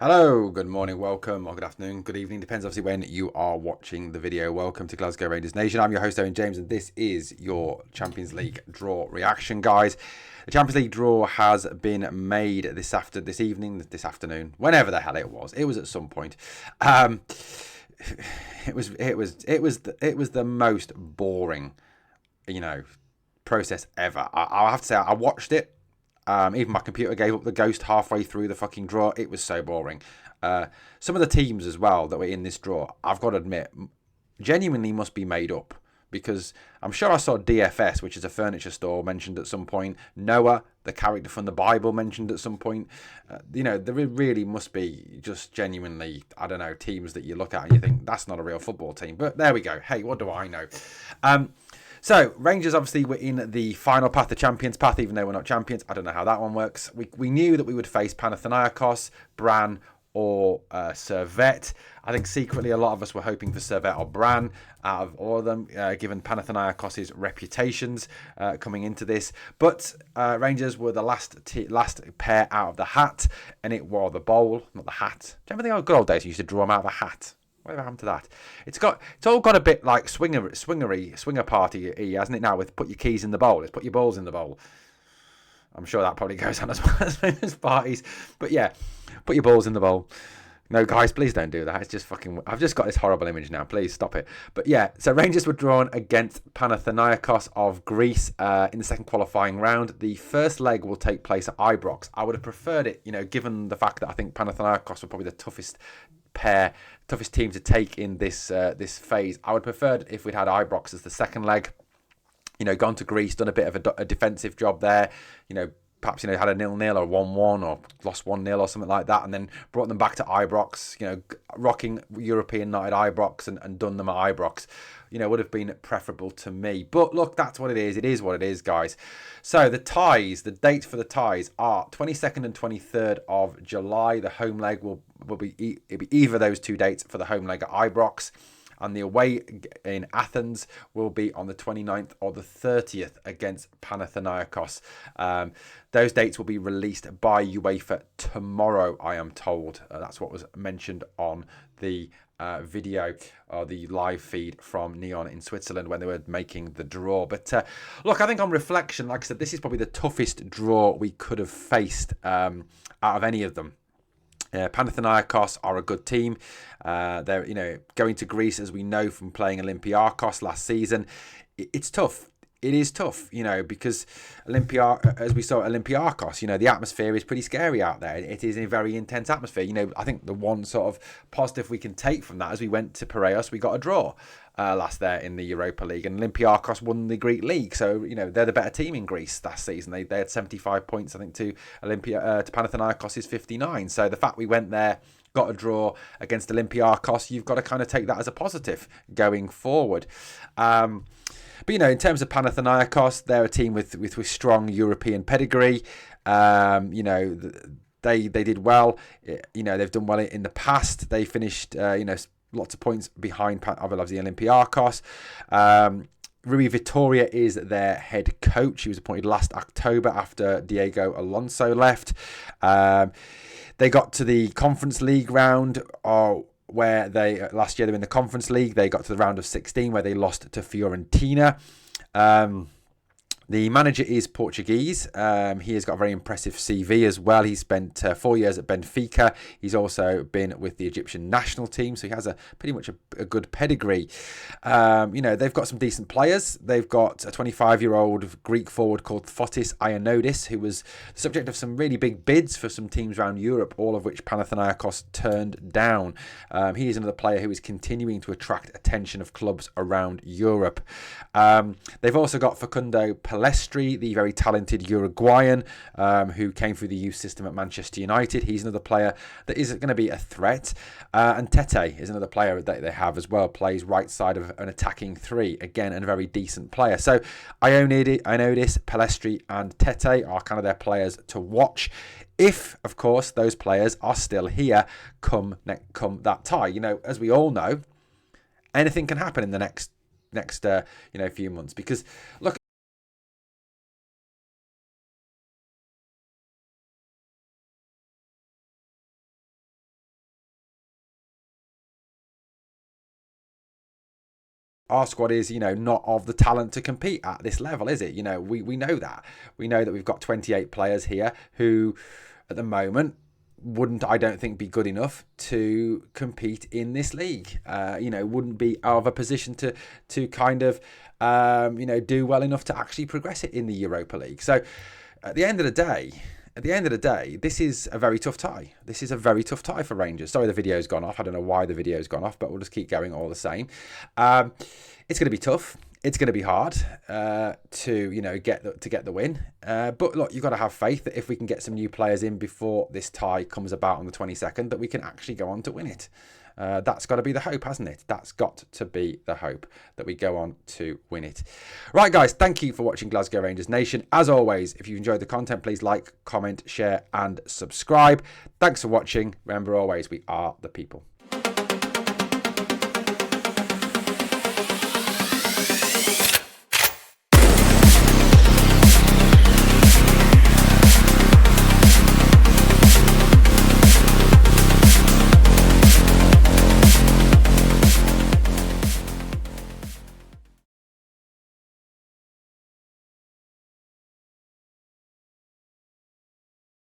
Hello, good morning, welcome, or good afternoon, good evening, depends obviously when you are watching the video. Welcome to Glasgow Rangers Nation. I'm your host, Owen James, and this is your Champions League draw reaction, guys. The Champions League draw has been made this afternoon, whenever the hell it was. It was at some point. It was the most boring, process ever. I'll have to say I watched it. Even my computer gave up the ghost halfway through the fucking draw. It was so boring. Some of the teams as well that were in this draw, I've got to admit, genuinely must be made up. Because I'm sure I saw DFS, which is a furniture store, mentioned at some point. Noah, the character from the Bible, mentioned at some point. There really must be just genuinely, I don't know, teams that you look at and you think, that's not a real football team. But there we go. Hey, what do I know? So, Rangers obviously were in the final path, the champions path, even though we're not champions. I don't know how that one works. We knew that we would face Panathinaikos, Bran, or Servette. I think secretly a lot of us were hoping for Servette or Bran out of all of them, given Panathinaikos' reputations coming into this. But Rangers were the last pair out of the hat, and it wore the bowl, not the hat. Do you remember the good old days you used to draw them out of a hat? Whatever happened to that? It's all got a bit like swinger party, hasn't it? Now with put your keys in the bowl, let's put your balls in the bowl. I'm sure that probably goes on as well as parties, but yeah, put your balls in the bowl. No, guys, please don't do that. It's just fucking. I've just got this horrible image now. Please stop it. But yeah, so Rangers were drawn against Panathinaikos of Greece in the second qualifying round. The first leg will take place at Ibrox. I would have preferred it, given the fact that I think Panathinaikos were probably the toughest team to take in this phase. I would prefer it if we'd had Ibrox as the second leg. Gone to Greece, done a bit of a defensive job there. Perhaps had a 0-0 or 1-1 or lost 1-0 or something like that, and then brought them back to Ibrox. Rocking European night at Ibrox and done them at Ibrox. Would have been preferable to me. But look, that's what it is. It is what it is, guys. So the dates for the ties are 22nd and 23rd of July. The home leg will be either of those two dates for the home leg at Ibrox. And the away in Athens will be on the 29th or the 30th against Panathinaikos. Those dates will be released by UEFA tomorrow, I am told. That's what was mentioned on the video or the live feed from Neon in Switzerland when they were making the draw. But look, I think on reflection, like I said, this is probably the toughest draw we could have faced out of any of them. Panathinaikos are a good team. They're going to Greece, as we know from playing Olympiakos last season. It's tough. It is tough, because as we saw at Olympiakos, the atmosphere is pretty scary out there. It is a very intense atmosphere. I think the one sort of positive we can take from that, as we went to Piraeus, we got a draw last there in the Europa League, and Olympiakos won the Greek league. So they're the better team in Greece last season. They had 75 points, I think, to Panathinaikos' 59. So the fact we went there, got a draw against Olympiakos, you've got to kind of take that as a positive going forward. But in terms of Panathinaikos, they're a team with strong European pedigree. They did well. They've done well in the past. They finished lots of points behind obviously Olympiakos. Rui Vitória is their head coach. He was appointed last October after Diego Alonso left. They got to the Conference League round, where last year they were in the Conference League. They got to the round of 16 where they lost to Fiorentina. The manager is Portuguese. He has got a very impressive CV as well. He spent 4 years at Benfica. He's also been with the Egyptian national team, so he has pretty much a good pedigree. They've got some decent players. They've got a 25-year-old Greek forward called Fotis Ioannidis, who was the subject of some really big bids for some teams around Europe, all of which Panathinaikos turned down. He is another player who is continuing to attract attention of clubs around Europe. They've also got Facundo Pelestri, the very talented Uruguayan who came through the youth system at Manchester United. He's another player that is going to be a threat. And Tete is another player that they have as well, plays right side of an attacking three. Again, a very decent player. So Ioannidis, Pelestri and Tete are kind of their players to watch. If, of course, those players are still here come that tie. As we all know, anything can happen in the next few months. Because, look, our squad is, not of the talent to compete at this level, is it? We know that. We know that we've got 28 players here who, at the moment, wouldn't, I don't think, be good enough to compete in this league. Wouldn't be out of a position to kind of, do well enough to actually progress it in the Europa League. So, at the end of the day, this is a very tough tie. This is a very tough tie for Rangers. Sorry, the video's gone off. I don't know why the video's gone off, but we'll just keep going all the same. It's going to be tough. It's going to be hard to get the win. But look, you've got to have faith that if we can get some new players in before this tie comes about on the 22nd, that we can actually go on to win it. That's got to be the hope, hasn't it? That's got to be the hope, that we go on to win it. Right, guys, thank you for watching Glasgow Rangers Nation. As always, if you enjoyed the content, please like, comment, share, and subscribe. Thanks for watching. Remember always, we are the people.